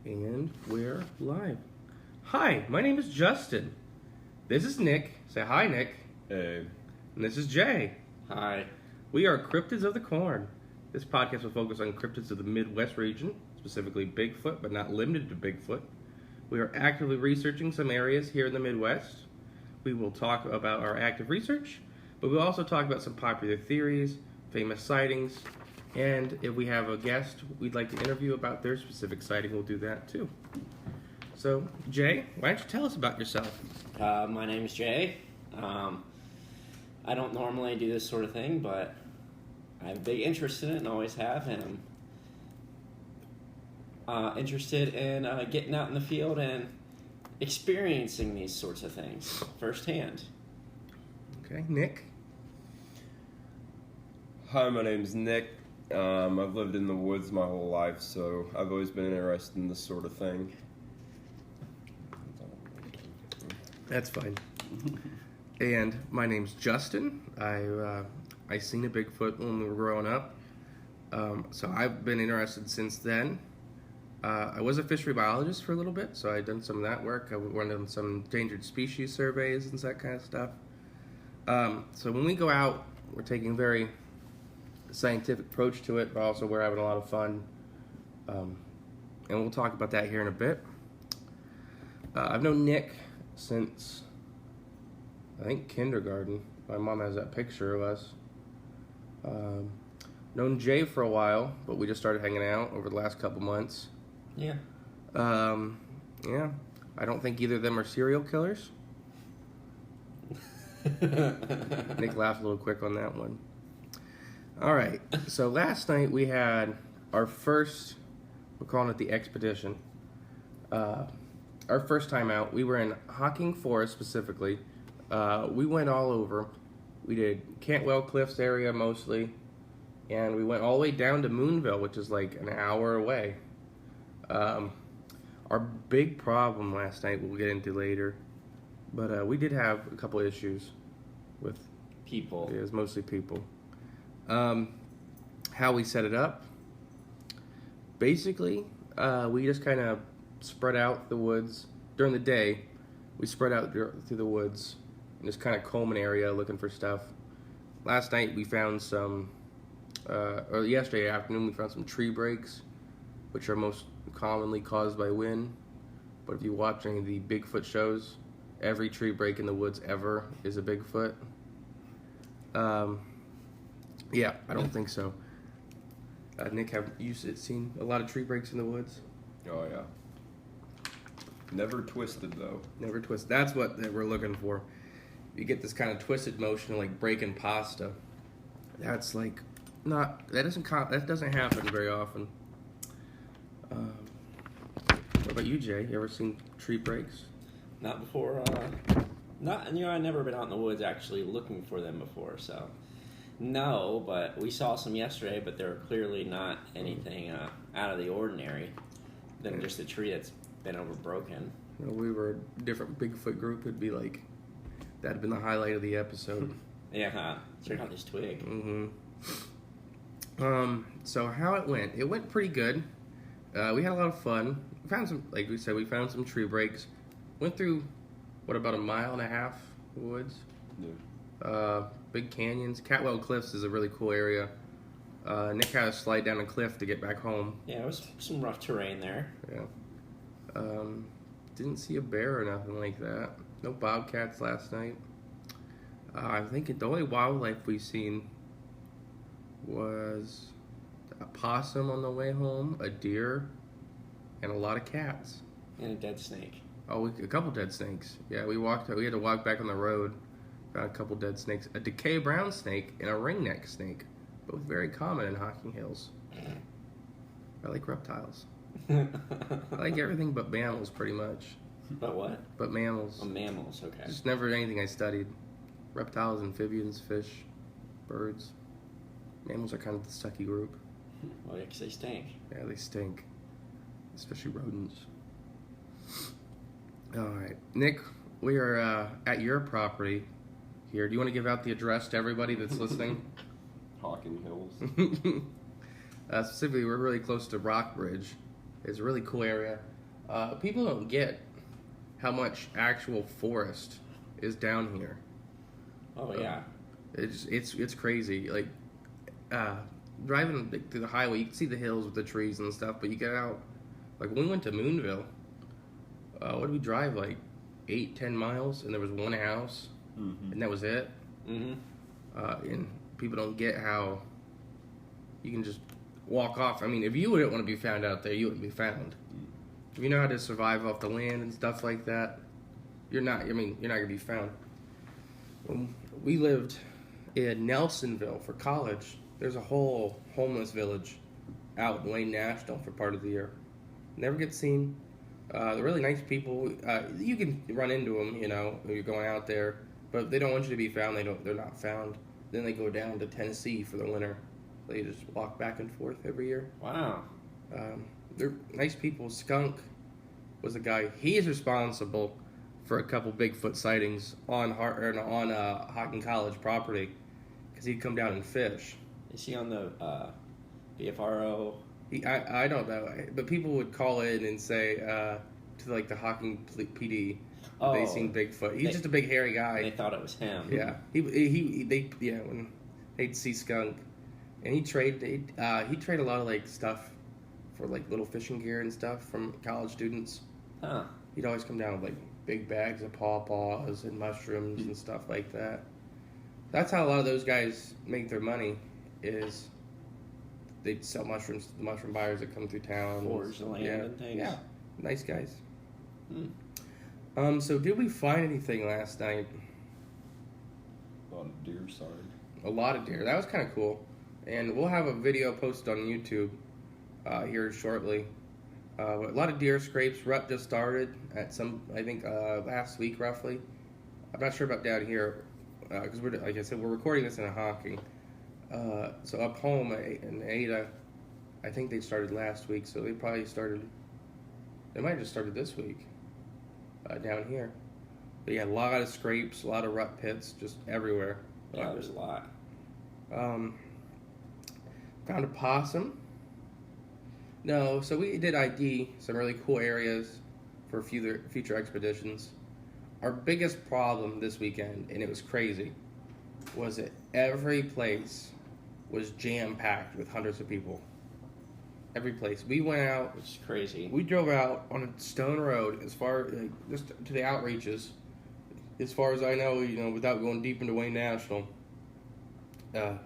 And we're live. Hi, my name is Justin. This is Nick. Say hi, Nick. Hey. And this is Jay. Hi. We are Cryptids of the Corn. This podcast will focus on cryptids of the Midwest region, specifically Bigfoot, but not limited to Bigfoot. We are actively researching some areas here in the Midwest. We will talk about our active research, but we'll also talk about some popular theories, famous sightings, and if we have a guest we'd like to interview about their specific sighting, we'll do that too. So, Jay, why don't you tell us about yourself? My name is Jay. I don't normally do this sort of thing, but I have a big interest in it and always have, and I'm interested in getting out in the field and experiencing these sorts of things firsthand. Okay, Nick? Hi, my name's Nick. I've lived in the woods my whole life, so I've always been interested in this sort of thing. That's fine. And my name's Justin. I seen a Bigfoot when we were growing up, so I've been interested since then. I was a fishery biologist for a little bit, so I've done some of that work. I went on some endangered species surveys and that kind of stuff. So when we go out, we're taking a very scientific approach to it, but also we're having a lot of fun. And we'll talk about that here in a bit. I've known Nick since, I think, kindergarten. My mom has that picture of us. Known Jay for a while, but we just started hanging out over the last couple months. Yeah. Yeah. I don't think either of them are serial killers. Nick laughed a little quick on that one. All right. So last night we had our first, we're calling it the expedition. Our first time out. We were in Hocking Forest specifically. We went all over. We did Cantwell Cliffs area mostly, and we went all the way down to Moonville, which is like an hour away. Our big problem last night, we'll get into later, but we did have a couple issues with People. it was mostly people. How we set it up. Basically, we just kind of spread out the woods during the day. We spread out through the woods in this kind of Coleman area looking for stuff. Last night we found some, or yesterday afternoon we found some tree breaks, which are most commonly caused by wind. But if you watch any of the Bigfoot shows, every tree break in the woods ever is a Bigfoot. Yeah, I don't think so. Nick, have you seen a lot of tree breaks in the woods? Oh, yeah. Never twisted, though. Never twist. That's what we're looking for. You get this kind of twisted motion, like breaking pasta. That's like not. That doesn't happen very often. What about you, Jay? You ever seen tree breaks? Not before. I've never been out in the woods actually looking for them before, so. No, but we saw some yesterday, but they were clearly not anything out of the ordinary than just a tree that's been overbroken. You know, we were a different Bigfoot group. It'd be like that'd been the highlight of the episode. Yeah, check out this twig. Mm-hmm. So how it went pretty good. We had a lot of fun. We found some, like we said, we found some tree breaks. Went through, about a mile and a half of woods. Yeah. Big canyons. Catwell Cliffs is a really cool area. Nick had to slide down a cliff to get back home. Yeah, it was some rough terrain there. Yeah. Didn't see a bear or nothing like that. No bobcats last night. I think the only wildlife we've seen was a possum on the way home, a deer, and a lot of cats. And a dead snake. Oh, a couple dead snakes. Yeah, we had to walk back on the road. Found a couple dead snakes. A decay brown snake and a ringneck snake. Both very common in Hocking Hills. I like reptiles. I like everything but mammals, pretty much. But what? But mammals. Oh, mammals, okay. Just never anything I studied. Reptiles, amphibians, fish, birds. Mammals are kind of the sucky group. Well, yeah, 'cause they stink. Yeah, they stink. Especially rodents. Alright. Nick, we are at your property here. Do you want to give out the address to everybody that's listening? Hocking Hills. Specifically, we're really close to Rockbridge. It's a really cool area. People don't get how much actual forest is down here. Oh yeah. It's crazy. Like driving through the highway, you can see the hills with the trees and stuff, but you get out. Like when we went to Moonville, what did we drive, like 8-10 miles, and there was one house, and that was it. Mm-hmm. And people don't get how you can just walk off. I mean, if you wouldn't want to be found out there, you wouldn't be found. If you know how to survive off the land and stuff like that, you're not gonna be found. When we lived in Nelsonville for college, there's a whole homeless village out in Wayne National for part of the year. Never get seen. They're really nice people. You can run into them, when you're going out there, but they don't want you to be found. They're not found. Then they go down to Tennessee for the winter. They just walk back and forth every year. Wow. They're nice people. Skunk was a guy. He is responsible for a couple Bigfoot sightings on Hocking College property because he'd come down and fish. Is he on the BFRO? I don't know, but people would call in and say to like the Hocking PD, they seen Bigfoot. He's just a big hairy guy. They thought it was him. Yeah, when they'd see Skunk, and he'd trade a lot of like stuff for like little fishing gear and stuff from college students. Huh. He'd always come down with like big bags of pawpaws and mushrooms and stuff like that. That's how a lot of those guys make their money, is they'd sell mushrooms to the mushroom buyers that come through town. Forage the land and things. Yeah, nice guys. So did we find anything last night? A lot of deer sign. A lot of deer. That was kind of cool. And we'll have a video posted on YouTube here shortly. A lot of deer scrapes. Rut just started at last week roughly. I'm not sure about down here because like I said, we're recording this in a Hocking. So up home in Ada, I think they started last week, so they might have just started this week down here. But yeah, a lot of scrapes, a lot of rut pits, just everywhere. Yeah, there's a lot. Found a possum. No, so we did ID some really cool areas for future expeditions. Our biggest problem this weekend, and it was crazy, was that every place was jam-packed with hundreds of people. Every place. We went out. Which is crazy. We drove out on a stone road as far, just to the outreaches, as far as I know, without going deep into Wayne National. And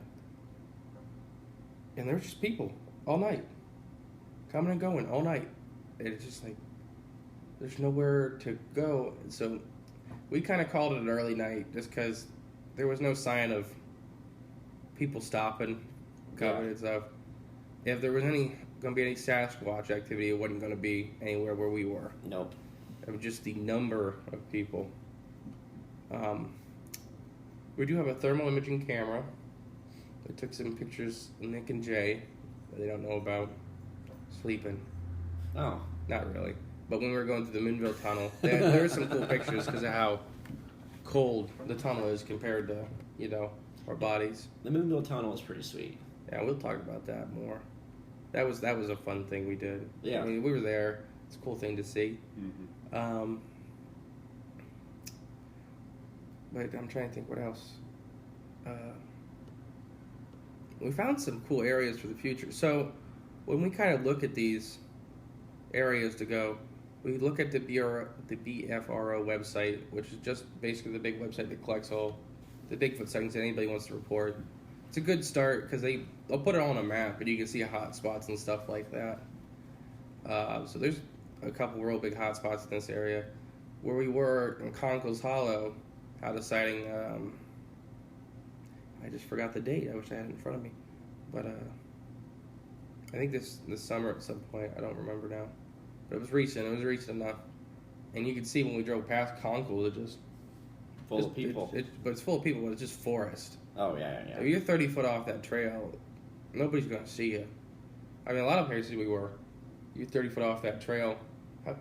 there were just people all night. Coming and going all night. And it's just like, there's nowhere to go. So we kind of called it an early night just because there was no sign of people stopping, coming and stuff. If there was going to be any Sasquatch activity, it wasn't going to be anywhere where we were. Nope. It was just the number of people. We do have a thermal imaging camera that took some pictures of Nick and Jay that they don't know about sleeping. Oh. Not really. But when we were going through the Moonville Tunnel, there were some cool pictures because of how cold the tunnel is compared to, our bodies. The Moonville Tunnel is pretty sweet. Yeah, we'll talk about that more. That was a fun thing we did. Yeah. I mean, we were there. It's a cool thing to see. Mm-hmm. But I'm trying to think what else. We found some cool areas for the future. So when we kind of look at these areas to go, we look at the BFRO website, which is just basically the big website that collects all the Bigfoot sightings that anybody wants to report. It's a good start because they'll put it on a map and you can see hot spots and stuff like that. So there's a couple real big hot spots in this area. Where we were in Conkle's Hollow, had a sighting. I just forgot the date. I wish I had it in front of me, but I think this summer at some point. I don't remember now, but it was recent. It was recent enough, and you could see when we drove past Conkle, it just Full of people. But it's full of people. But it's just forest. Oh yeah. If you're 30 foot off that trail, nobody's gonna see you. I mean, a lot of places we were, you're 30 foot off that trail,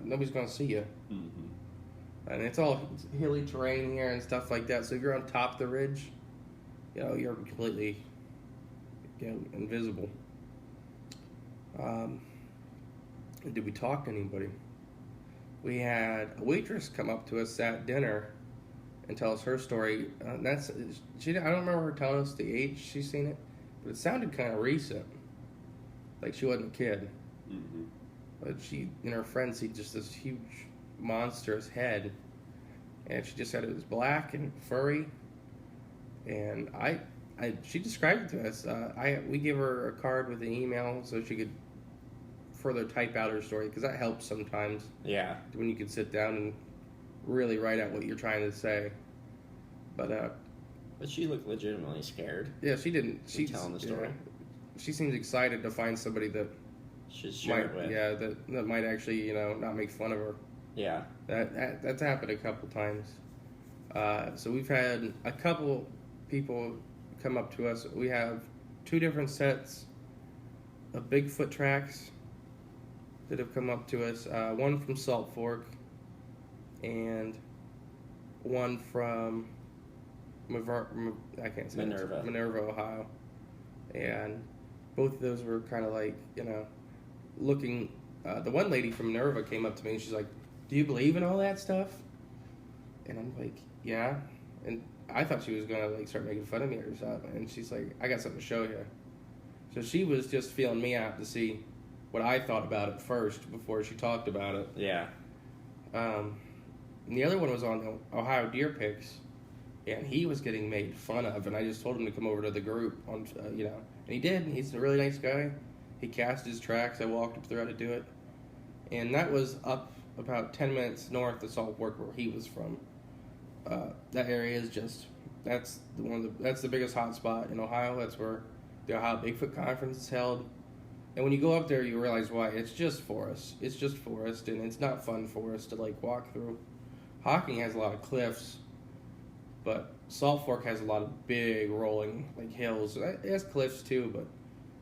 nobody's gonna see you. Mm-hmm. And it's all hilly terrain here and stuff like that. So if you're on top of the ridge, you're completely, invisible. Did we talk to anybody? We had a waitress come up to us at dinner and tell us her story. I don't remember her telling us the age she's seen it, but it sounded kind of recent, like she wasn't a kid. Mm-hmm. But she and her friend see just this huge monstrous head, and she just said it was black and furry. And she described it to us. We gave her a card with an email so she could further type out her story, because that helps sometimes. Yeah. When you can sit down and really write out what you're trying to say. But she looked legitimately scared. yeah, she didn't. She's telling the story. Yeah, she seems excited to find somebody that She's shared with. Yeah, that might actually not make fun of her. Yeah. That's happened a couple times. So we've had a couple people come up to us. We have 2 different sets of Bigfoot tracks that have come up to us. One from Salt Fork and one from Minerva, Ohio. And both of those were kind of like, looking. The one lady from Minerva came up to me and she's like, "Do you believe in all that stuff?" And I'm like, "Yeah." And I thought she was gonna like start making fun of me or something. And she's like, "I got something to show you." So she was just feeling me out to see what I thought about it first before she talked about it. Yeah. And the other one was on the Ohio Deer Picks, and he was getting made fun of. And I just told him to come over to the group and he did. And he's a really nice guy. He cast his tracks. I walked him through how to do it, and that was up about 10 minutes north of Salt Fork, where he was from. That area is that's the biggest hot spot in Ohio. That's where the Ohio Bigfoot Conference is held. And when you go up there, you realize why. It's just forest. It's just forest, and it's not fun forest to like walk through. Hocking has a lot of cliffs, but Salt Fork has a lot of big rolling like hills. It has cliffs too, but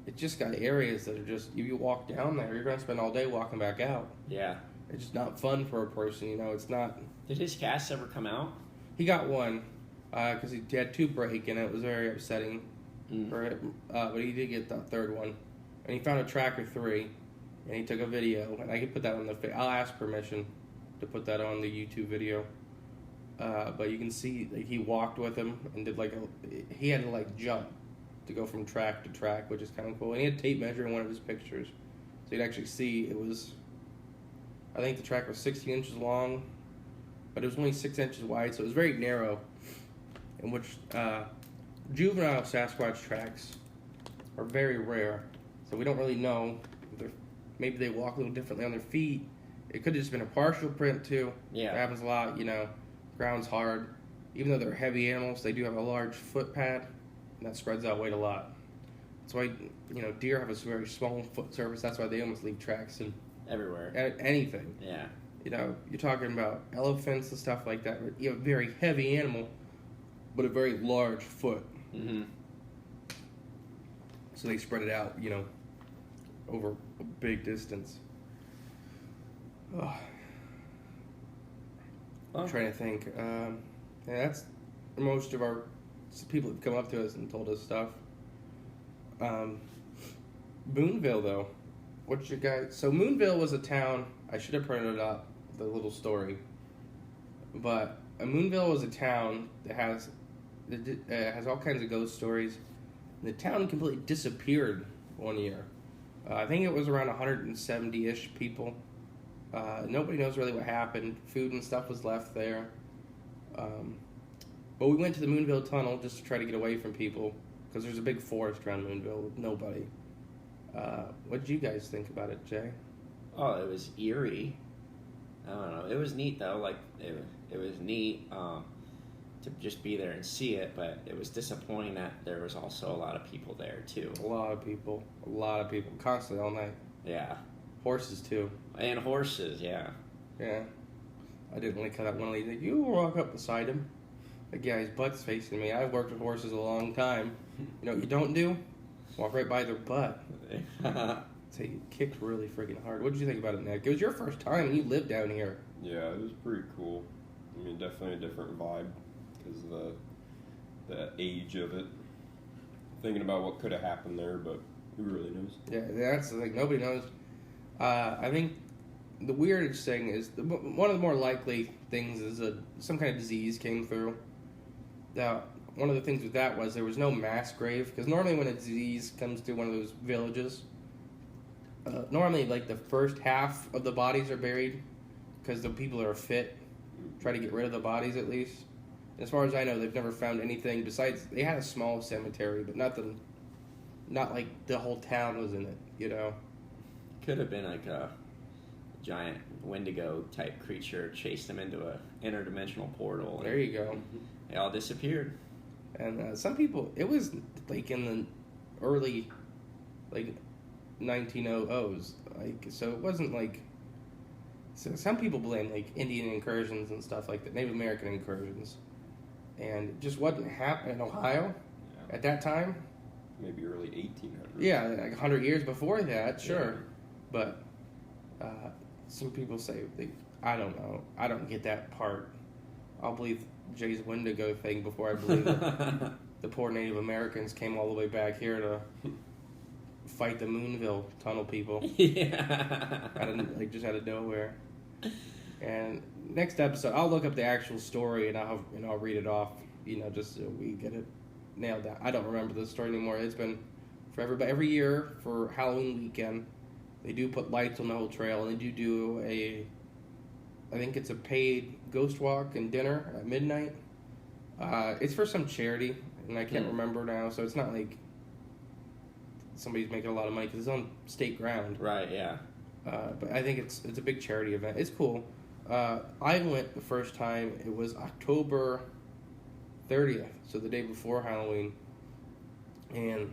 it just got areas that are just, if you walk down there, you're going to spend all day walking back out. Yeah. It's just not fun for a person, it's not. Did his cast ever come out? He got one, because he had 2 break, and it was very upsetting for him. But he did get the 3rd one. And he found a tracker 3, and he took a video, and I can put that on I'll ask permission to put that on the YouTube video. But you can see, like, he walked with him and did he had to like jump to go from track to track, which is kind of cool. And he had tape measure in one of his pictures, so you'd actually see I think the track was 16 inches long, but it was only 6 inches wide, so it was very narrow. In which juvenile Sasquatch tracks are very rare, so we don't really know. Maybe they walk a little differently on their feet. It could have just been a partial print too. Yeah, that happens a lot. Ground's hard. Even though they're heavy animals, they do have a large foot pad, and that spreads out weight a lot. That's why deer have a very small foot surface. That's why they almost leave tracks in everywhere. Anything. Yeah. You're talking about elephants and stuff like that. You have a very heavy animal, but a very large foot. Mm-hmm. So they spread it out, over a big distance. Oh. I'm trying to think. That's most of our people have come up to us and told us stuff. Boonville, though. What's your guys? So Moonville was a town. I should have printed up the little story. But Moonville was a town that has all kinds of ghost stories. The town completely disappeared one year. I think it was around 170-ish people. Nobody knows really what happened. Food and stuff was left there. But we went to the Moonville Tunnel just to try to get away from people, because there's a big forest around Moonville with nobody. What did you guys think about it, Jay? Oh, it was eerie. I don't know. It was neat, though. Like, it was neat to just be there and see it, but it was disappointing that there was also a lot of people there, too. A lot of people. Constantly all night. Yeah. Horses, too. And horses, yeah. Yeah. I didn't really cut out one of these. You walk up beside him. Like, yeah, his butt's facing me. I've worked with horses a long time. You know what you don't do? Walk right by their butt. So you kicked really freaking hard. What did you think about it, Nick? It was your first time, and you lived down here. Yeah, it was pretty cool. I mean, definitely a different vibe because of the age of it. Thinking about what could have happened there, but who really knows? Yeah, that's the thing. Nobody knows. I think the weirdest thing is one of the more likely things is some kind of disease came through. Now, one of the things with that was there was no mass grave, because normally when a disease comes through one of those villages, normally like the first half of the bodies are buried because the people that are fit try to get rid of the bodies at least. As far as I know, they've never found anything besides they had a small cemetery, but nothing, not like the whole town was in it, you know. Could have been like a giant Wendigo type creature chased them into a interdimensional portal. There you go. They all disappeared. And some people, it was like in the early, like 1900s, like so it wasn't like. So some people blame like Indian incursions and stuff like that, Native American incursions, and it just wasn't happening in Ohio at that time. Maybe early 1800s. Yeah, like 100 years before that, sure, but some people say I don't know, I don't get that part. I'll believe Jay's Wendigo thing before I believe the poor Native Americans came all the way back here to fight the Moonville tunnel people. Yeah. Just out of nowhere. And next episode, I'll look up the actual story and I'll read it off, just so we get it nailed down. I don't remember the story anymore. It's been forever, but every year for Halloween weekend, they do put lights on the whole trail, and they do I think it's a paid ghost walk and dinner at midnight. It's for some charity, and I can't remember now, so it's not like somebody's making a lot of money because it's on state ground. Right, yeah. But I think it's a big charity event. It's cool. I went the first time. It was October 30th, so the day before Halloween, and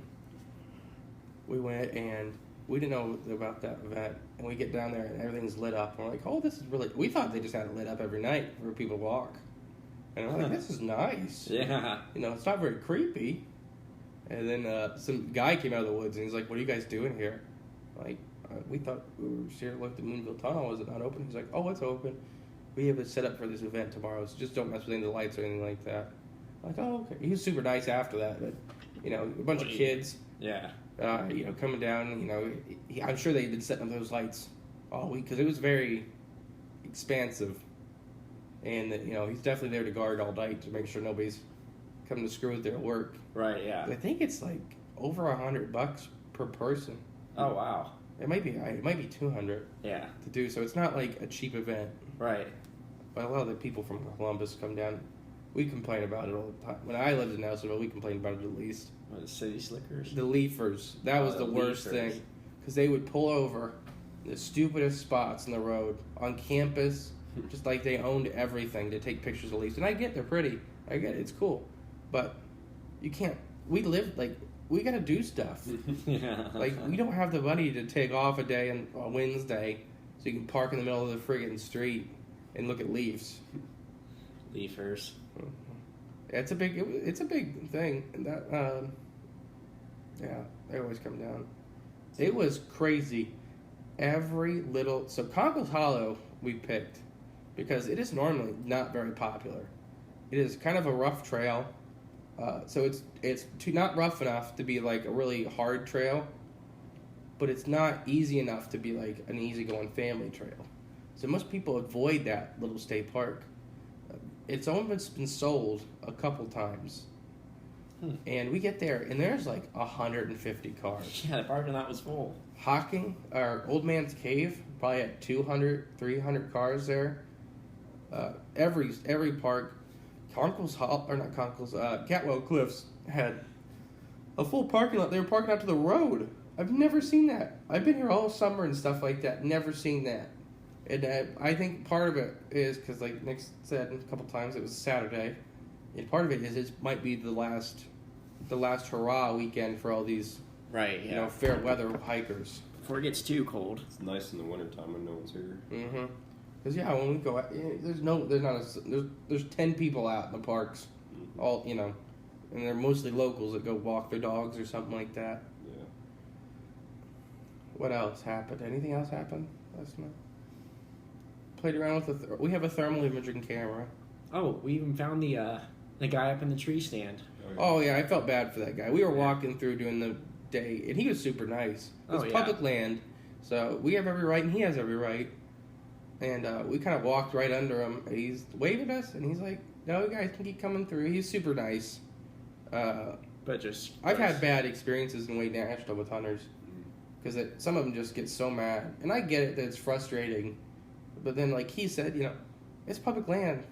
we went and we didn't know about that event. And we get down there and everything's lit up. And we're like, oh, this is really. We thought they just had it lit up every night for people to walk. And we're like, this is nice. Yeah. It's not very creepy. And then some guy came out of the woods and he's like, what are you guys doing here? Like, we thought we were here to look at the Moonville Tunnel. Was it not open? He's like, oh, it's open. We have it set up for this event tomorrow, so just don't mess with any of the lights or anything like that. I'm like, oh, okay. He was super nice after that, but, a bunch of kids. Yeah. Coming down, I'm sure they've been setting up those lights all week because it was very expansive. And, he's definitely there to guard all night to make sure nobody's coming to screw with their work. Right, yeah. I think it's like over $100 per person. Oh, wow. It might be $200. Yeah. To do, so it's not like a cheap event. Right. But a lot of the people from Columbus come down. We complain about it all the time. When I lived in Nelsonville, we complained about it at least. What, the city slickers? The leafers. That was the worst thing. Because they would pull over the stupidest spots in the road on campus, just like they owned everything to take pictures of leaves. And I get they're pretty. I get it. It's cool. But you can't. We got to do stuff. Yeah. Like, we don't have the money to take off a day on a Wednesday so you can park in the middle of the friggin' street and look at leaves. Leafers. It's a big thing. And that, they always come down. It was crazy. So Conkle's Hollow we picked because it is normally not very popular. It is kind of a rough trail. So it's not rough enough to be like a really hard trail, but it's not easy enough to be like an easygoing family trail. So most people avoid that little state park. It's almost been sold a couple times. And we get there, and there's like 150 cars. Yeah, the parking lot was full. Hocking, our Old Man's Cave, probably had 200, 300 cars there. Every park. Catwell Cliffs had a full parking lot. They were parking out to the road. I've never seen that. I've been here all summer and stuff like that. Never seen that. And I think part of it is because, like Nick said a couple times, it was Saturday. And part of it is it might be the last hurrah weekend for all these fair weather hikers. Before it gets too cold. It's nice in the wintertime when no one's here. Mm-hmm. Because when we go out, there's 10 people out in the parks, all and they're mostly locals that go walk their dogs or something like that. Yeah. What else happened? Anything else happened last night? Played around with we have a thermal imaging camera. Oh, we even found the guy up in the tree stand. Oh yeah, I felt bad for that guy. We were walking through during the day, and he was super nice. It's public land, So we have every right, and he has every right. And we kind of walked right under him, and he's waving at us, and he's like, "No, you guys can keep coming through." He's super nice. But just I've had bad experiences in Wade National with hunters because some of them just get so mad, and I get it that it's frustrating, but then like he said, it's public land.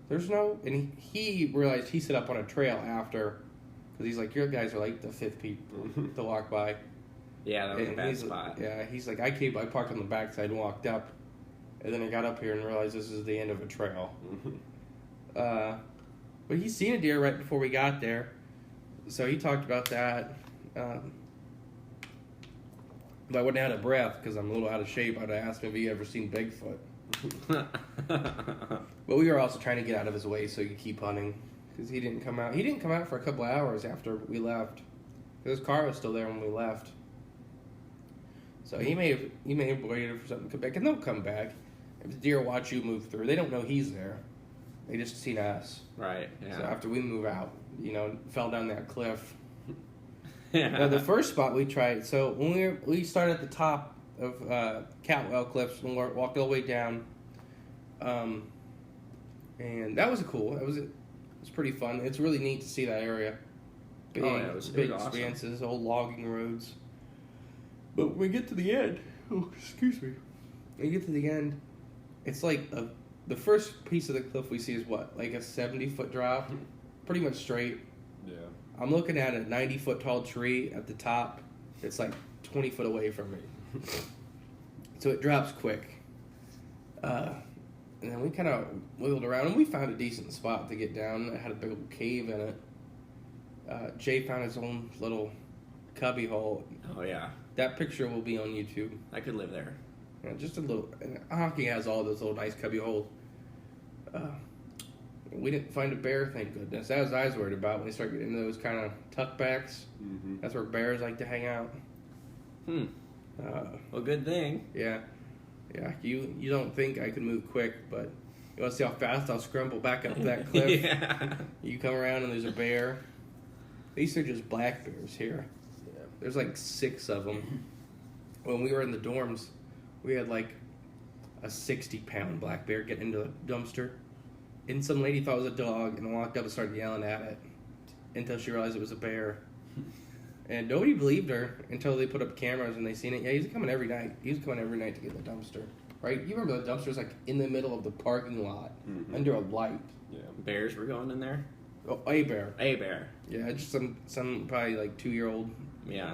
There's no, and he realized he set up on a trail after, because he's like, your guys are like the fifth people to walk by. Yeah, that was a bad spot. Like, yeah, he's like, I parked on the backside and walked up, and then I got up here and realized this is the end of a trail. But he's seen a deer right before we got there, so he talked about that. But I wasn't out of breath because I'm a little out of shape. I'd have asked him if he ever seen Bigfoot. But we were also trying to get out of his way so he could keep hunting, because he didn't come out. He didn't come out for a couple of hours after we left. His car was still there when we left. So he may have waited for something to come back, and they'll come back. If the deer watch you move through, they don't know he's there. They just seen us. Right. Yeah. So after we move out, fell down that cliff. Yeah. The first spot we tried. So when we started at the top of Catwell Cliffs and walked all the way down, and that was cool. It was pretty fun. It's really neat to see that area. Big, it was big awesome. expanses, old logging roads. But when we get to the end, when we get to the end, it's like the first piece of the cliff we see is what, like a 70-foot drop, pretty much straight. Yeah. I'm looking at a 90-foot tall tree at the top. It's like 20 foot away from me. So it drops quick. And then we kind of wiggled around, and we found a decent spot to get down. It had a big old cave in it. Jay found his own little cubby hole. Oh, yeah. That picture will be on YouTube. I could live there. Just a little. And Hockey has all those little nice cubby holes. We didn't find a bear, thank goodness. That was what I was worried about when we start getting into those kind of tuckbacks. Mm-hmm. That's where bears like to hang out. Well, good thing. Yeah. You don't think I could move quick, but you want to see how fast I'll scramble back up that cliff. Yeah. You come around and there's a bear. These are just black bears here. Yeah. There's like 6 of them. When we were in the dorms, we had like a 60-pound black bear get into the dumpster. And some lady thought it was a dog and walked up and started yelling at it until she realized it was a bear. And nobody believed her until they put up cameras and they seen it. Yeah, he's coming every night. He was coming every night to get the dumpster. Right? You remember the dumpster's like in the middle of the parking lot, under a light. Yeah. Bears were going in there? Oh, a bear. A bear. Yeah, just some probably like 2-year-old. Yeah.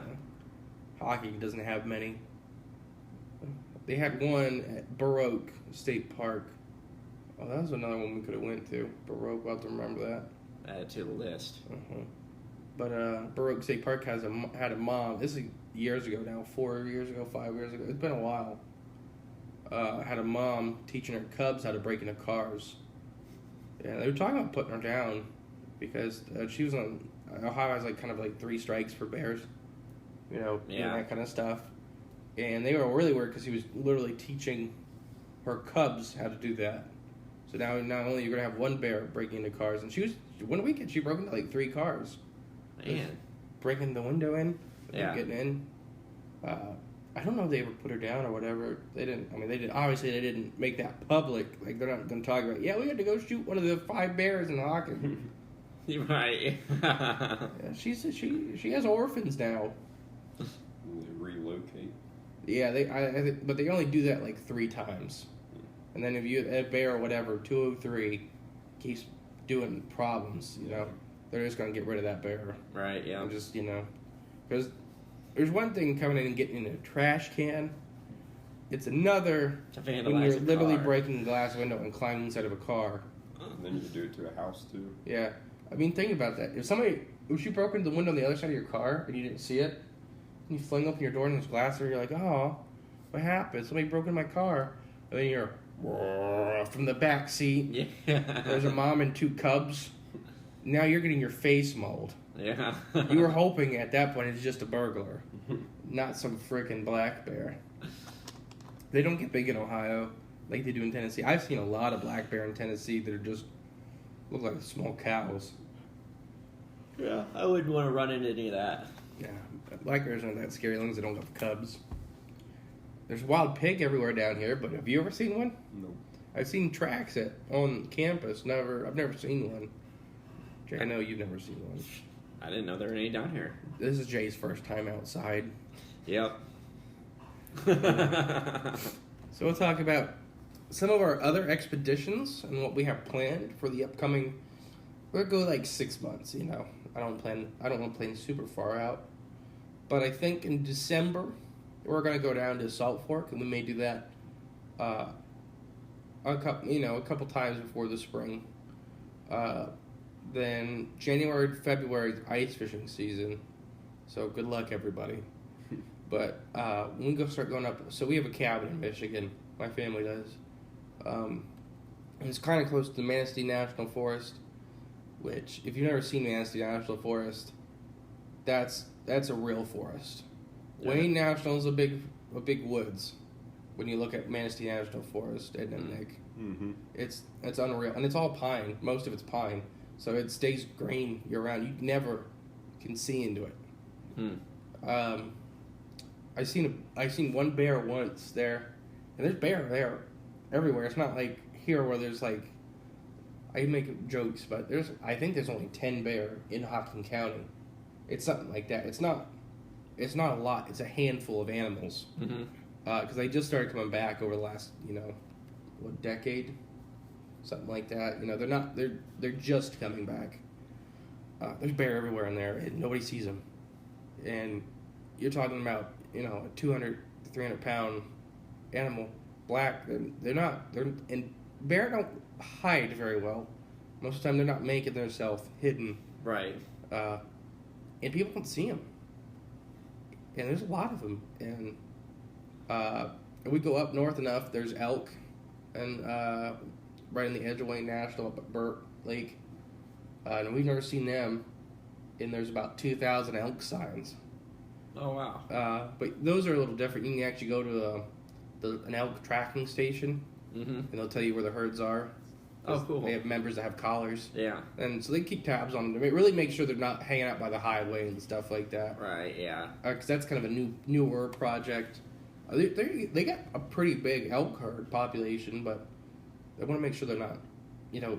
Hockey doesn't have many. They had one at Baroque State Park. Oh, that was another one we could have went to. Baroque, we'll have to remember that. Add it to the list. But Baroque State Park had a mom. This is years ago now, 4 years ago, 5 years ago. It's been a while. Had a mom teaching her cubs how to break into cars. Yeah, they were talking about putting her down because she was on Ohio has like kind of like 3 strikes for bears. Doing that kind of stuff. And they were really worried because he was literally teaching her cubs how to do that. So now not only you're gonna have one bear breaking into cars, and one weekend she broke into like 3 cars. Man. Breaking the window in, Yeah. getting in. I don't know if they ever put her down or whatever. They didn't. I mean, they did. Obviously, they didn't make that public. Like they're not going to talk about. Yeah, we had to go shoot one of the 5 bears in Hawkins. You're right. Yeah, she has orphans now. They relocate. Yeah, but they only do that like 3 times, and then if a bear or whatever 203 keeps doing problems, they're just going to get rid of that bear. Right. Yeah. And just because there's one thing coming in and getting in a trash can. It's another To when vandalize you're a literally car. breaking a glass window and climbing inside of a car. And then you can do it to a house too. Yeah, I mean, think about that. If you broke into the window on the other side of your car and you didn't see it, and you fling open your door and there's glass there, you're like, oh, what happened? Somebody broke into my car. And then you're from the back seat. Yeah. There's a mom and 2 cubs. Now you're getting your face mauled. Yeah. You were hoping at that point it's just a burglar, not some freaking black bear. They don't get big in Ohio like they do in Tennessee. I've seen a lot of black bear in Tennessee that are just look like small cows. Yeah, I wouldn't want to run into any of that. Yeah, black bears aren't that scary as long as they don't have cubs. There's a wild pig everywhere down here, but have you ever seen one? Nope. I've seen tracks on campus. I've never seen one. Jay, I know you've never seen one. I didn't know there were any down here. This is Jay's first time outside. Yep. So we'll talk about some of our other expeditions and what we have planned for the upcoming. We'll go like 6 months. I don't want to plan super far out, but I think in December we're gonna go down to Salt Fork, and we may do that a couple times before the spring. Then January, February ice fishing season. So good luck, everybody. But when we start going up, so we have a cabin in Michigan. My family does. And it's kind of close to the Manistee National Forest, which, if you've never seen Manistee National Forest, that's a real forest. Yeah. Wayne National is a big woods. When you look at Manistee National Forest, Ed and Nick, it's unreal, and it's all pine. Most of it's pine, so it stays green year round. You never can see into it. I seen one bear once there, and there's bear there everywhere. It's not like here where there's like, I make jokes, but I think there's only 10 bear in Hocking County. It's something like that. It's not a lot. It's a handful of animals. Because they just started coming back over the last decade, something like that. They're just coming back. There's bear everywhere in there, and nobody sees them. And you're talking about a 200 to 300 pound animal, black. And bear don't hide very well. Most of the time, they're not making themselves hidden. Right. And people don't see them. And there's a lot of them. And we go up north enough, there's elk, and right in the edge of Wayne National, up at Burt Lake. And we've never seen them. And there's about 2,000 elk signs. Oh, wow. But those are a little different. You can actually go to an elk tracking station, and they'll tell you where the herds are. Oh, cool. They have members that have collars. Yeah. And so they keep tabs on them. They really make sure they're not hanging out by the highway and stuff like that. Right, yeah. Because that's kind of a newer project. They got a pretty big elk herd population, but they want to make sure they're not,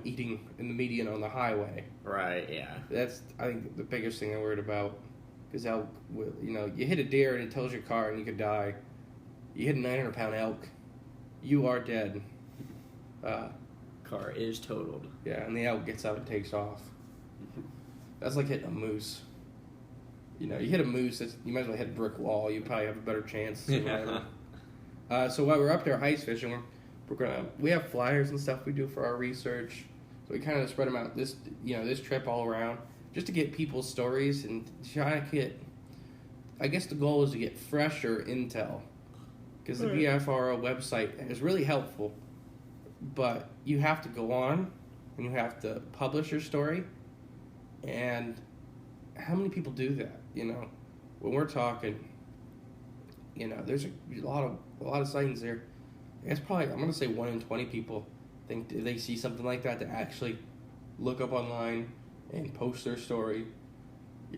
eating in the median on the highway. Right, yeah. That's, I think, the biggest thing I'm worried about. Because elk, you hit a deer and it tells your car and you could die. You hit a 900 pound elk, you are dead. Car is totaled. Yeah, and the elk gets up and takes off. That's like hitting a moose. You hit a moose, you might as well hit a brick wall. You probably have a better chance. So while we're up there ice fishing, we have flyers and stuff we do for our research. So we kind of spread them out this trip all around, just to get people's stories and try to get. I guess the goal is to get fresher intel, because the BFRO website is really helpful. But you have to go on, and you have to publish your story, and how many people do that? When we're talking, there's a lot of sightings there. It's probably, I'm gonna say 1 in 20 people think they see something like that to actually look up online and post their story.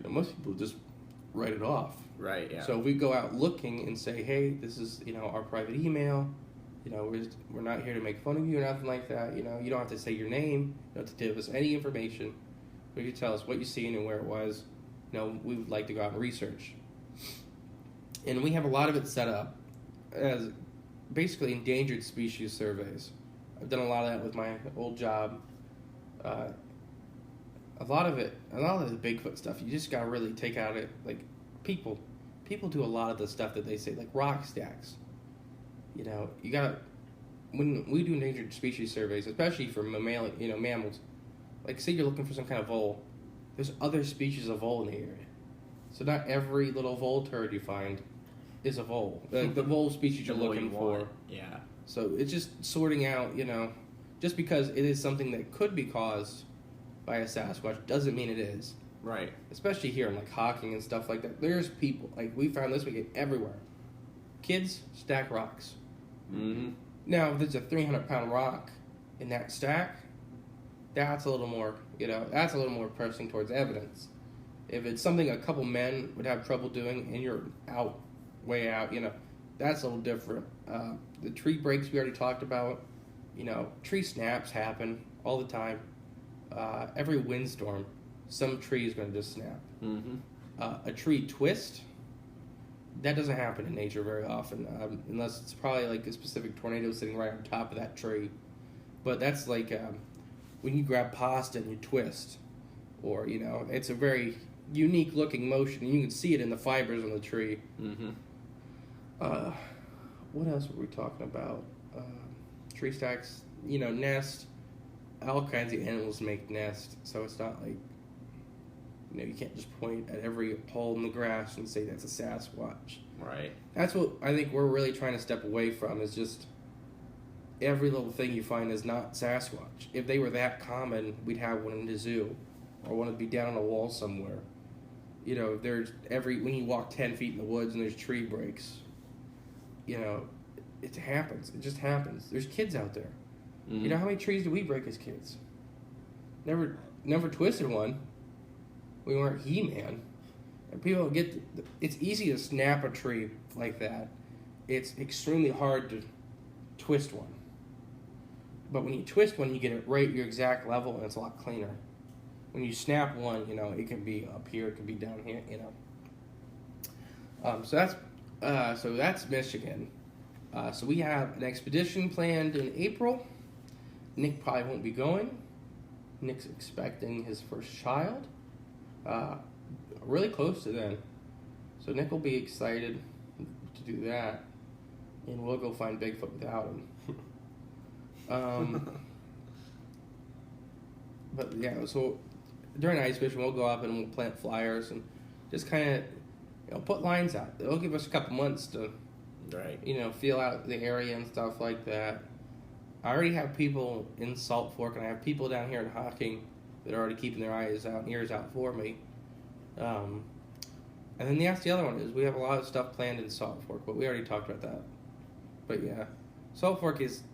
Most people just write it off. Right. Yeah. So if we go out looking and say, hey, this is our private email. We're not here to make fun of you or nothing like that. You don't have to say your name. You don't have to give us any information. You can tell us what you've seen and where it was. We would like to go out and research. And we have a lot of it set up as basically endangered species surveys. I've done a lot of that with my old job. A lot of the Bigfoot stuff, you just gotta really take out it. Like, people do a lot of the stuff that they say, like rock stacks. You gotta, when we do endangered species surveys, especially for mammals, like say you're looking for some kind of vole, there's other species of vole in the area. So not every little vole turd you find is a vole. The vole species you're looking for. Yeah. So it's just sorting out, just because it is something that could be caused by a Sasquatch doesn't mean it is. Right. Especially here in like Hocking and stuff like that. There's people, like we found this weekend, everywhere. Kids stack rocks. Mm-hmm. Now, if there's a 300-pound rock in that stack, that's a little more, pressing towards evidence. If it's something a couple men would have trouble doing and you're way out, that's a little different. The tree breaks we already talked about. Tree snaps happen all the time. Every windstorm, some tree is going to just snap. Mm-hmm. A tree twist, that doesn't happen in nature very often, unless it's probably like a specific tornado sitting right on top of that tree. But that's like when you grab pasta and you twist, or it's a very unique looking motion, and you can see it in the fibers on the tree. Mm-hmm. What else were we talking about? Tree stacks, nest. All kinds of animals make nests, so it's not like you can't just point at every hole in the grass and say that's a Sasquatch. Right. That's what I think we're really trying to step away from, is just every little thing you find is not Sasquatch. If they were that common, we'd have one in the zoo, or one would be down on a wall somewhere. There's when you walk 10 feet in the woods and there's tree breaks, it happens. It just happens. There's kids out there. Mm-hmm. How many trees do we break as kids? Never twisted one. We weren't He-Man. And people get... It's easy to snap a tree like that. It's extremely hard to twist one. But when you twist one, you get it right at your exact level, and it's a lot cleaner. When you snap one, it can be up here, it can be down here, So that's Michigan. So we have an expedition planned in April. Nick probably won't be going. Nick's expecting his first child. Really close to then. So Nick will be excited to do that. And we'll go find Bigfoot without him. But yeah, so during ice fishing, we'll go up and we'll plant flyers and just kind of, put lines out. It'll give us a couple months to, right, feel out the area and stuff like that. I already have people in Salt Fork, and I have people down here in Hocking that are already keeping their eyes out and ears out for me. And then the other one is we have a lot of stuff planned in Salt Fork, but we already talked about that. But yeah, Salt Fork is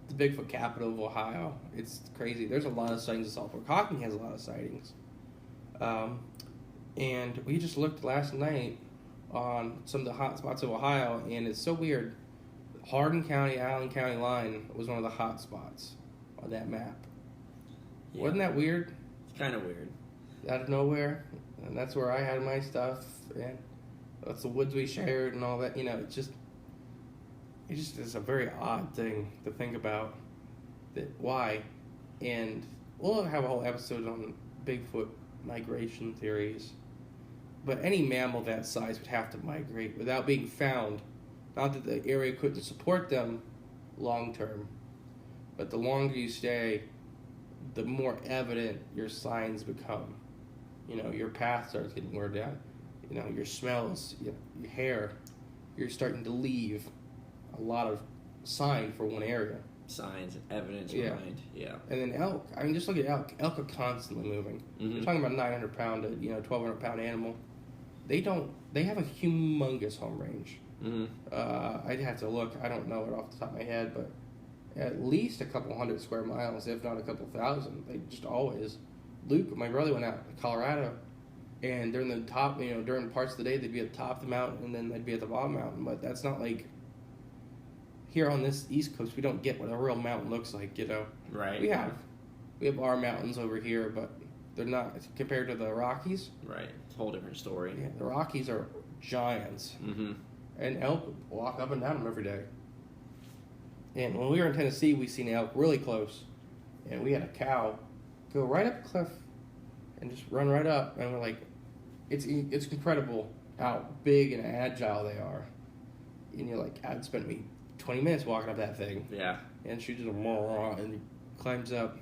the Bigfoot capital of Ohio. It's crazy. There's a lot of sightings in Salt Fork. Hocking has a lot of sightings. And we just looked last night on some of the hot spots of Ohio, and it's so weird. Hardin County, Allen County line was one of the hot spots on that map. Yeah. Wasn't that weird? It's kind of weird. Out of nowhere. And that's where I had my stuff. And that's the woods we shared and all that. It just is a very odd thing to think about. Why? And we'll have a whole episode on Bigfoot migration theories. But any mammal that size would have to migrate without being found. Not that the area couldn't support them long term, but the longer you stay, the more evident your signs become. Your path starts getting worn down. Your smells, your hair, you're starting to leave a lot of sign for one area. Signs and evidence behind. Yeah. And then elk. Just look at elk. Elk are constantly moving. Mm-hmm. You're talking about 900 pound to 1,200 pound animal. They have a humongous home range. Mm-hmm. I'd have to look. I don't know it off the top of my head, but at least a couple hundred square miles, if not a couple thousand. They just always. Luke, my brother, went out to Colorado, and during the top, during parts of the day, they'd be at the top of the mountain, and then they'd be at the bottom mountain. But that's not like here on this East Coast. We don't get what a real mountain looks like. Right. We have our mountains over here, but they're not compared to the Rockies. Right. It's a whole different story. Yeah, the Rockies are giants. Mm-hmm. And elk walk up and down them every day. And when we were in Tennessee, we seen elk really close. And we had a cow go right up a cliff and just run right up. And we're like, it's incredible how big and agile they are. And you're like, I'd spend me 20 minutes walking up that thing. Yeah. And she just and climbs up.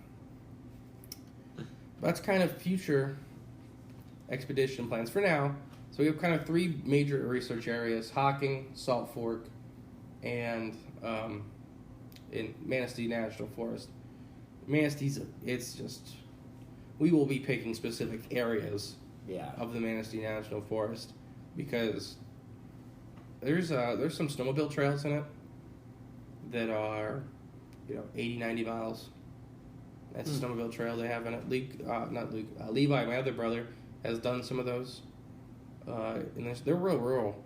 That's kind of future expedition plans for now. So we have kind of three major research areas: Hocking, Salt Fork, and in Manistee National Forest. Manistee's, we will be picking specific areas of the Manistee National Forest because there's some snowmobile trails in it that are 80, 90 miles. That's a snowmobile trail they have in it. Levi, my other brother, has done some of those. And they're real rural,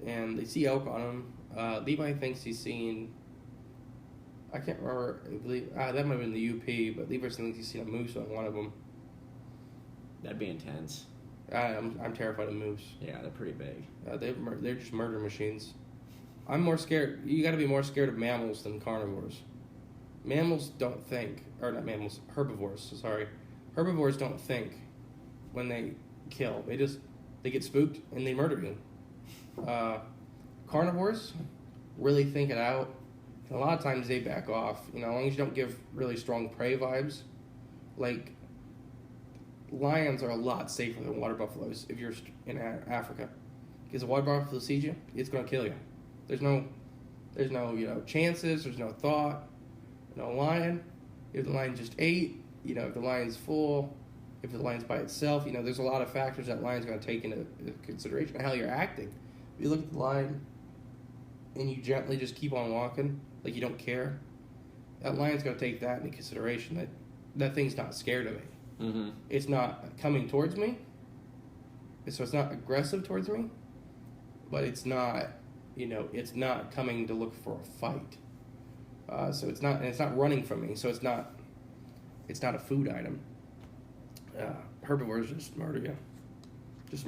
and they see elk on them, Levi thinks he's seen. I can't remember. I believe that might have been the UP, but Levi thinks he's seen a moose on one of them. That'd be intense. I'm terrified of moose. Yeah, they're pretty big. They're just murder machines. I'm more scared. You got to be more scared of mammals than carnivores. Mammals don't think, or not mammals, herbivores. Sorry, herbivores don't think when they kill. They get spooked and they murder you. Carnivores really think it out. And a lot of times they back off. As long as you don't give really strong prey vibes. Like, lions are a lot safer than water buffaloes if you're in Africa. Because a water buffalo sees you, it's going to kill you. There's no chances, there's no thought. Lion, if the lion just ate, if the lion's full, if the lion's by itself, there's a lot of factors that lion's going to take into consideration. How you're acting. If you look at the lion and you gently just keep on walking, like you don't care, that lion's going to take that into consideration. That thing's not scared of me. Mm-hmm. It's not coming towards me, so it's not aggressive towards me, but it's not, it's not coming to look for a fight. So it's not running from me. So it's not a food item. Herbivores just murder you. That's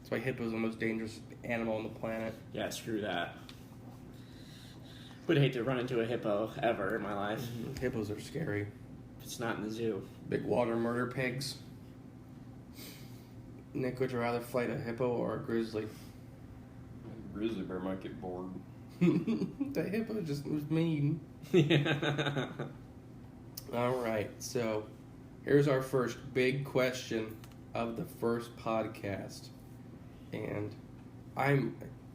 why hippo's the most dangerous animal on the planet. Yeah, screw that. Would hate to run into a hippo ever in my life. Mm-hmm. Hippos are scary. If it's not in the zoo. Big water murder pigs. Nick, would you rather fight a hippo or a grizzly? A grizzly bear might get bored. The hippo just was mean. All right, so here's our first big question of the first podcast. And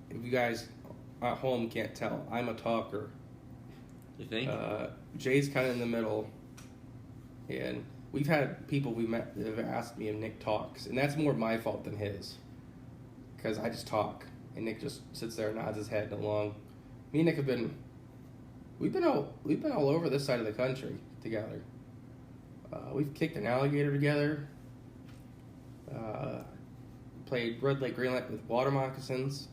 if you guys at home can't tell, I'm a talker. You think? Jay's kind of in the middle. And we've had people we met that have asked me if Nick talks. And that's more my fault than his. Because I just talk. And Nick just sits there and nods his head along. Me and Nick we've been all over this side of the country together. We've kicked an alligator together. Played red light, green light with water moccasins.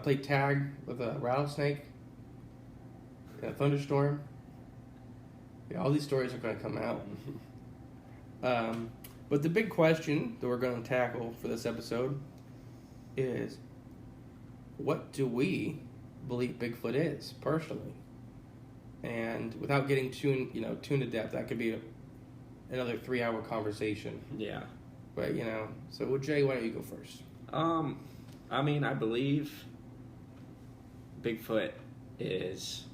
Played tag with a rattlesnake in a thunderstorm. Yeah, all these stories are going to come out. But the big question that we're going to tackle for this episode is, what do we believe Bigfoot is personally? And without getting too into depth, that could be another 3-hour conversation. Yeah. But so Jay, why don't you go first? I believe Bigfoot is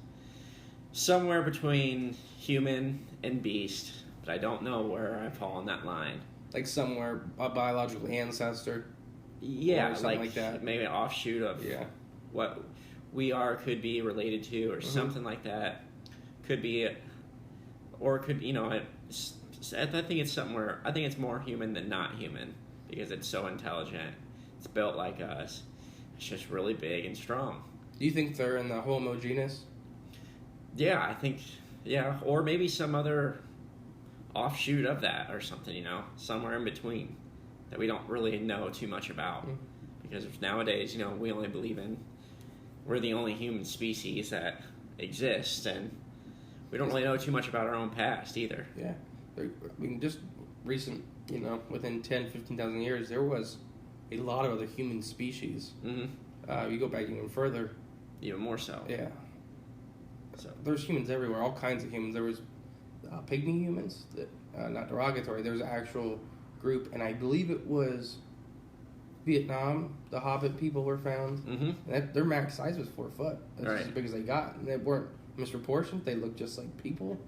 somewhere between human and beast, but I don't know where I fall on that line. Like somewhere a biological ancestor. Yeah, or something like that. Maybe an offshoot of what we are, could be related to, or something like that. Could be it, or could I think it's somewhere. I think it's more human than not human because it's so intelligent. It's built like us. It's just really big and strong. Do you think they're in the Homo genus? Yeah, I think. Yeah, or maybe some other offshoot of that or something. Somewhere in between that we don't really know too much about. Mm-hmm. Because nowadays, we only believe we're the only human species that exists, and we don't really know too much about our own past either. Yeah. Just recent, within 10, 15,000 years, there was a lot of other human species. Mm-hmm. You go back even further. Even more so. Yeah. So there's humans everywhere, all kinds of humans. There was pygmy humans, not derogatory. There was an actual group, and I believe it was Vietnam, the Hobbit people were found. Mm-hmm. Their max size was 4 foot. That's right. As big as they got. And they weren't misproportioned. They looked just like people,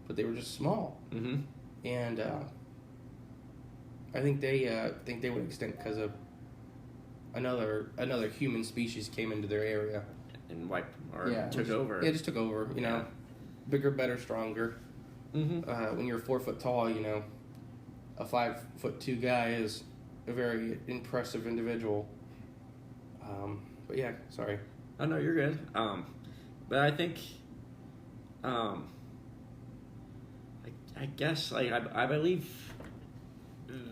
but they were just small. Mm-hmm. And I think they went extinct because of another human species came into their area and took over. Yeah, just took over. Bigger, better, stronger. Mm-hmm. When you're 4 foot tall, a 5'2" guy is a very impressive individual. But yeah, sorry. Oh no, you're good. But I think, I guess I believe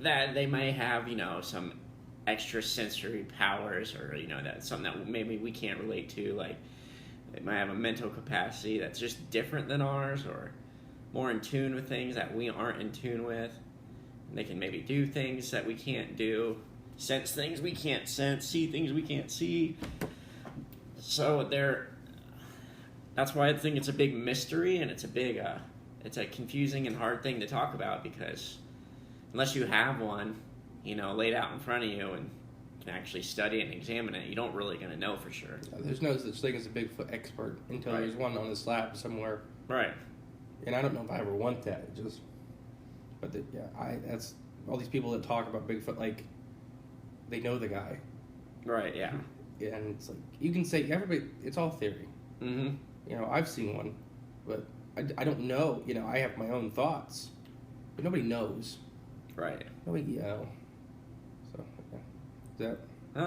that they may have some extra sensory powers, or that's something that maybe we can't relate to. Like they might have a mental capacity that's just different than ours, or more in tune with things that we aren't in tune with. And they can maybe do things that we can't do, sense things we can't sense, see things we can't see. So that's why I think it's a big mystery, and it's a confusing and hard thing to talk about, because unless you have one, laid out in front of you and can actually study it and examine it, you don't really going to know for sure. There's no such thing as a Bigfoot expert until Right. there's one on the slab somewhere. Right. And I don't know if I ever want that. That's all these people that talk about Bigfoot, like, they know the guy. Right, yeah. And it's like, you can say, everybody, it's all theory. Mm-hmm. I've seen one, but I don't know. I have my own thoughts, but nobody knows. Right. Nobody, So, yeah. Is that?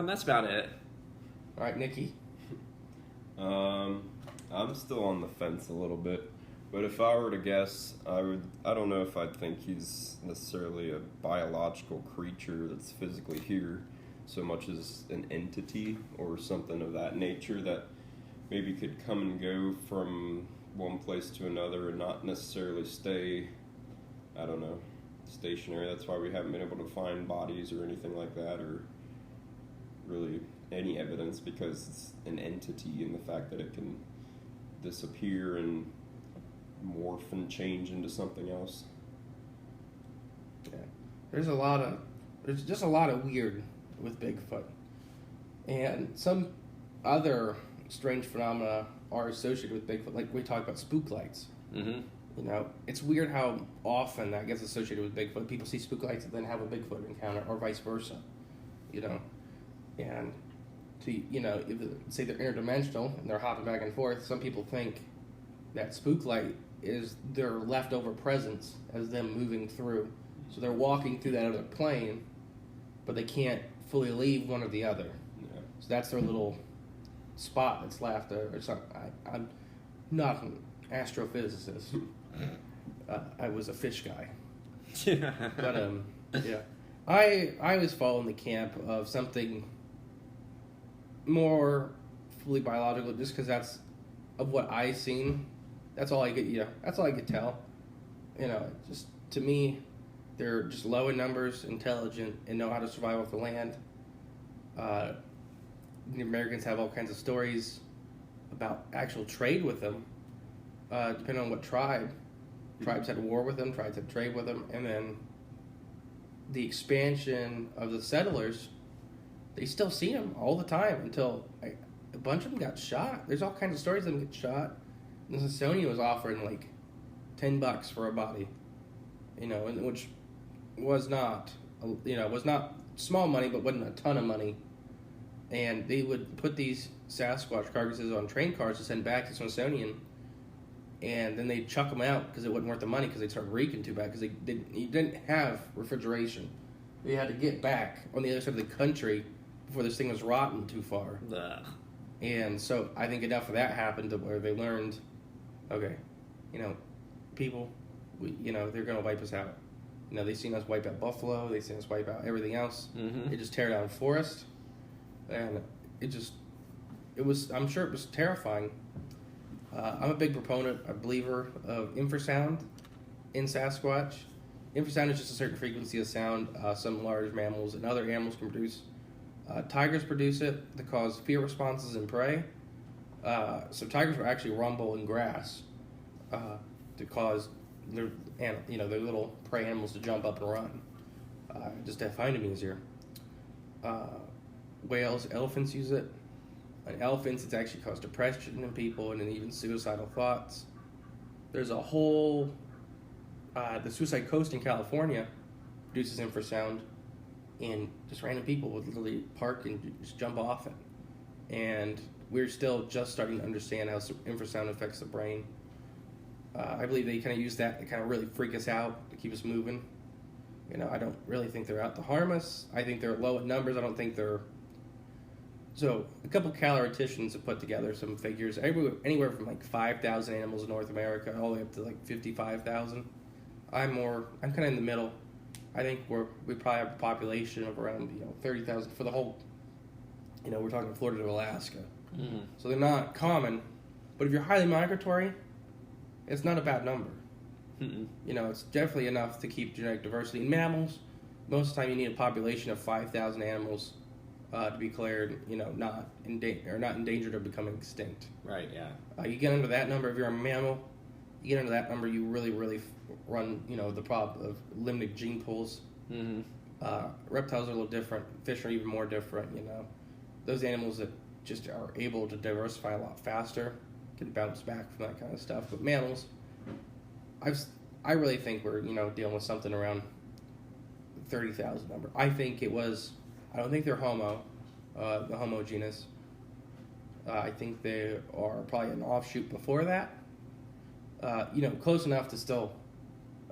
That's about it. All right, Nikki. I'm still on the fence a little bit, but if I were to guess, I don't know if I'd think he's necessarily a biological creature that's physically here, so much as an entity or something of that nature that maybe could come and go from one place to another and not necessarily stay, I don't know, stationary. That's why we haven't been able to find bodies or anything like that, or really any evidence, because it's an entity, and the fact that it can disappear and morph and change into something else. Yeah. There's just a lot of weird with Bigfoot. And some other strange phenomena are associated with Bigfoot, like we talk about spook lights. Mm-hmm. It's weird how often that gets associated with Bigfoot. People see spook lights and then have a Bigfoot encounter, or vice versa. And if say they're interdimensional and they're hopping back and forth, some people think that spook light is their leftover presence as them moving through. So they're walking through that other plane, but they can't fully leave one or the other. Yeah. So that's their little spot that's left there. Or something. I'm not an astrophysicist. I was a fish guy. But yeah, I was following the camp of something more fully biological, just because that's of what I seen. That's all I could, that's all I could tell. Just to me, they're just low in numbers, intelligent, and know how to survive off the land. The Americans have all kinds of stories about actual trade with them, depending on what tribe. Tribes had war with them, tribes had trade with them, and then the expansion of the settlers, they still see them all the time until a bunch of them got shot. There's all kinds of stories of them get shot. The Smithsonian was offering like $10 for a body, which was not, was not small money, but wasn't a ton of money. And they would put these Sasquatch carcasses on train cars to send back to Smithsonian, and then they'd chuck them out because it wasn't worth the money, because they'd start reeking too bad, because you didn't have refrigeration. You had to get back on the other side of the country before this thing was rotten too far. Ugh. And so I think enough of that happened to where they learned, okay, people, they're going to wipe us out. They've seen us wipe out buffalo, they've seen us wipe out everything else. Mm-hmm. They just tear down forest, and I'm sure it was terrifying. I'm a big proponent, a believer of infrasound in Sasquatch. Infrasound is just a certain frequency of sound some large mammals and other animals can produce. Tigers produce it to cause fear responses in prey. So tigers will actually rumble in grass to cause their little prey animals to jump up and run, just to find them easier. Whales, elephants use it. In elephants, it's actually caused depression in people and then even suicidal thoughts. There's a whole... the Suicide Coast in California produces infrasound, and just random people would literally park and just jump off it. And we're still just starting to understand how infrasound affects the brain. I believe they kind of use that to kind of really freak us out, to keep us moving. I don't really think they're out to harm us. I think they're low in numbers. I don't think they're... So, a couple caloristicians have put together some figures, anywhere from like 5,000 animals in North America all the way up to like 55,000. I'm kind of in the middle. I think we probably have a population of around 30,000 for the whole. We're talking Florida to Alaska, so they're not common. But if you're highly migratory, it's not a bad number. It's definitely enough to keep genetic diversity. In mammals, most of the time you need a population of 5,000 animals to be declared, not endangered or becoming extinct. Right. Yeah. You get under that number if you're a mammal. You get under that number, you really, really run, the problem of limited gene pools. Reptiles are a little different. Fish are even more different. Those animals that just are able to diversify a lot faster can bounce back from that kind of stuff. But mammals, I really think we're dealing with something around 30,000 number. I think it was. I don't think they're Homo, the Homo genus. I think they are probably an offshoot before that. Close enough to still.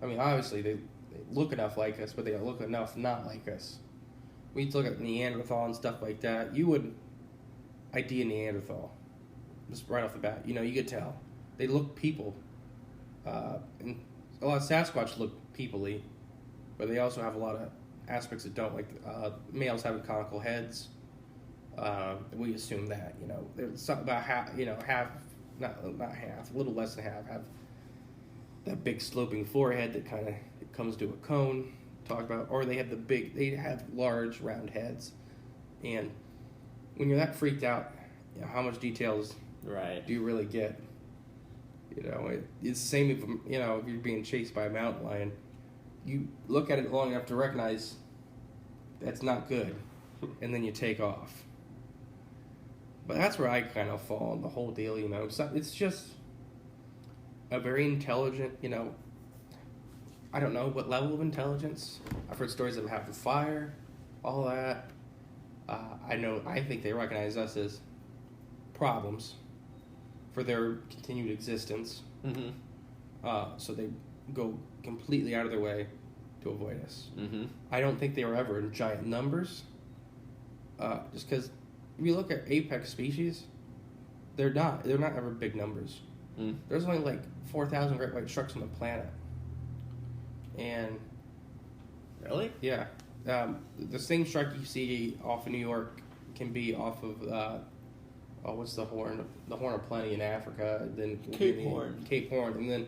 I mean, obviously they look enough like us, but they look enough not like us. When you look at Neanderthal and stuff like that, you would ID a Neanderthal just right off the bat. You could tell they look people. And a lot of Sasquatch look people-y, but they also have a lot of aspects that don't, like males having conical heads. We assume that there's something about half, not half, a little less than half, have that big sloping forehead that kind of comes to a cone. Talk about, or they have large round heads, and when you're that freaked out, how much details do you really get? It's the same if you're being chased by a mountain lion. You look at it long enough to recognize that's not good, and then you take off. But that's where I kind of fall on the whole deal. It's just a very intelligent. I don't know what level of intelligence. I've heard stories of them having fire, all that. I think they recognize us as problems for their continued existence. So they go completely out of their way to avoid us. I don't think they were ever in giant numbers. Just because if you look at apex species, they're not ever big numbers. There's only like 4,000 great white sharks on the planet. And really? Yeah. The same shark you see off of New York can be off of what's the Horn? The Horn of Plenty in Africa, then Cape Horn, and then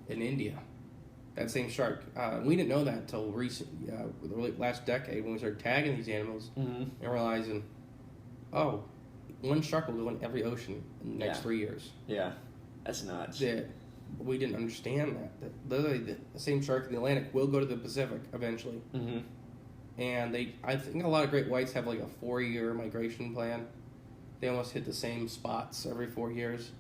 in India. That same shark. We didn't know that until the last decade when we started tagging these animals and realizing, one shark will go in every ocean in the next 3 years. Yeah, that's nuts. We didn't understand that literally the same shark in the Atlantic will go to the Pacific eventually. And I think a lot of great whites have like a 4-year migration plan. They almost hit the same spots every 4 years.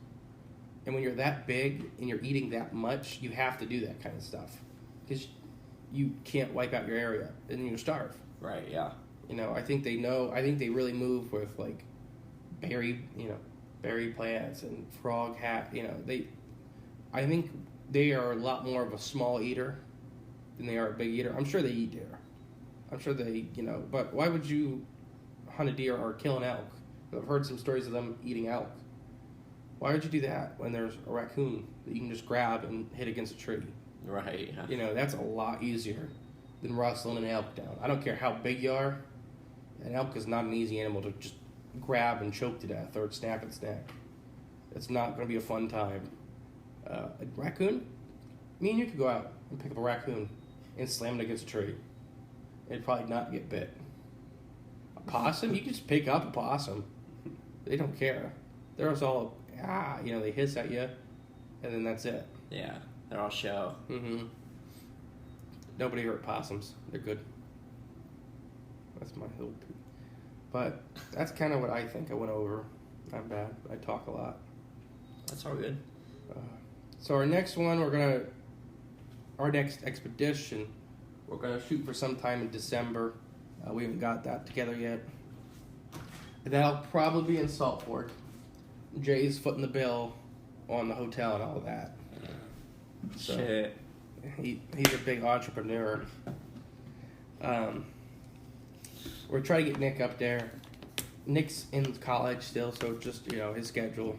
And when you're that big and you're eating that much, you have to do that kind of stuff because you can't wipe out your area and then you starve. Right. Yeah. I think they know. I think they really move with like berry plants and frog hat. I think they are a lot more of a small eater than they are a big eater. I'm sure they eat deer. I'm sure they, but why would you hunt a deer or kill an elk? I've heard some stories of them eating elk. Why would you do that when there's a raccoon that you can just grab and hit against a tree? Right. Yeah. That's a lot easier than rustling an elk down. I don't care how big you are. An elk is not an easy animal to just grab and choke to death or snap its neck. It's not going to be a fun time. A raccoon? Me and you could go out and pick up a raccoon and slam it against a tree. It'd probably not get bit. A possum? You can just pick up a possum. They don't care. They're just all, they hiss at you, and then that's it. Yeah, they're all show. Nobody hurt possums. They're good. That's my little... But that's kind of what I think I went over. I'm bad. I talk a lot. That's all good. So our next one, our next expedition, we're going to shoot for sometime in December. We haven't got that together yet. And that'll probably be in Salt Fork. Jay's footing the bill on the hotel and all that. So Shit. He's a big entrepreneur. We're trying to get Nick up there. Nick's in college still, so just, his schedule.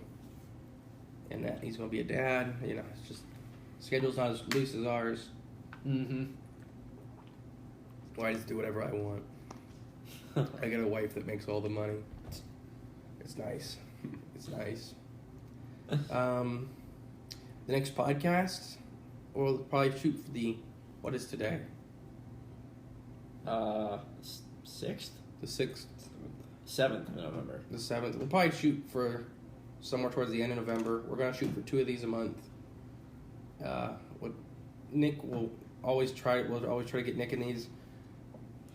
And that he's going to be a dad. It's just, schedule's not as loose as ours. Well, I just do whatever I want. I got a wife that makes all the money. It's nice. It's nice. The next podcast, we'll probably shoot for what is today? 6th? The 6th. 7th of November. The 7th. We'll probably shoot for somewhere towards the end of November. We're going to shoot for 2 of these a month. Nick will always try. We'll always try to get Nick in these,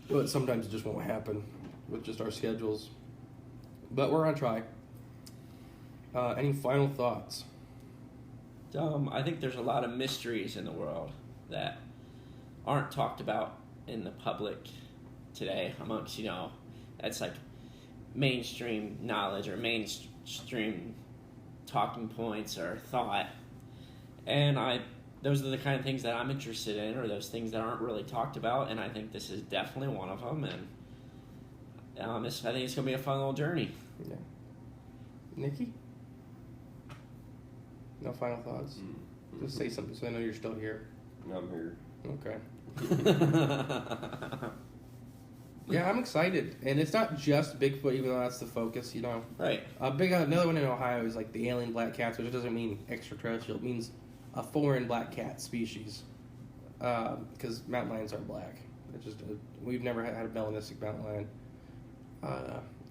but sometimes it just won't happen with just our schedules. But we're gonna try. Any final thoughts? I think there's a lot of mysteries in the world that aren't talked about in the public today amongst, that's like mainstream knowledge or mainstream talking points or thought. And those are the kind of things that I'm interested in, or those things that aren't really talked about, and I think this is definitely one of them, and I think it's going to be a fun little journey. Yeah. Nikki? No final thoughts? Mm-hmm. Just say something so I know you're still here. I'm here. Okay. Yeah, I'm excited. And it's not just Bigfoot, even though that's the focus, Right. Another one in Ohio is like the alien black cats, which doesn't mean extraterrestrial. It means a foreign black cat species. Because mountain lions are black. It's just we've never had a melanistic mountain lion.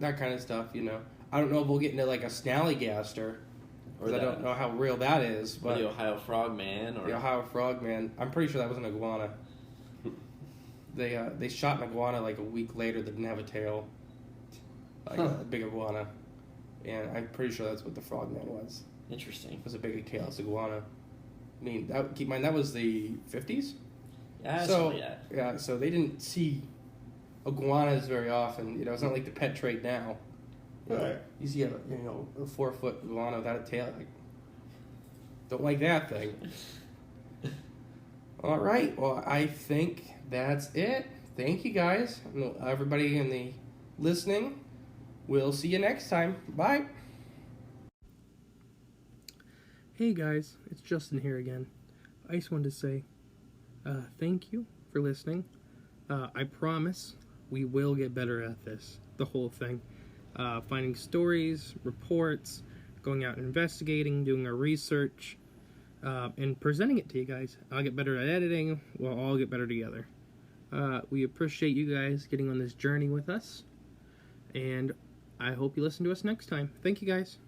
That kind of stuff, I don't know if we'll get into like a snallygaster, because I don't know how real that is. But the Ohio frogman. The Ohio frogman. I'm pretty sure that was an iguana. They shot an iguana like a week later that didn't have a tail. Like a big iguana. And I'm pretty sure that's what the frogman was. Interesting. It was a big tailless iguana. I mean, keep in mind, that was the 50s? Yeah, so they didn't see iguanas very often. It's not like the pet trade now. Right. You see a 4-foot iguana without a tail. Like, don't like that thing. All right. Well, I think that's it. Thank you, guys. Everybody in the listening. We'll see you next time. Bye. Hey, guys. It's Justin here again. I just wanted to say thank you for listening. I promise we will get better at this, the whole thing. Finding stories, reports, going out and investigating, doing our research, and presenting it to you guys. I'll get better at editing. We'll all get better together. We appreciate you guys getting on this journey with us, and I hope you listen to us next time. Thank you, guys.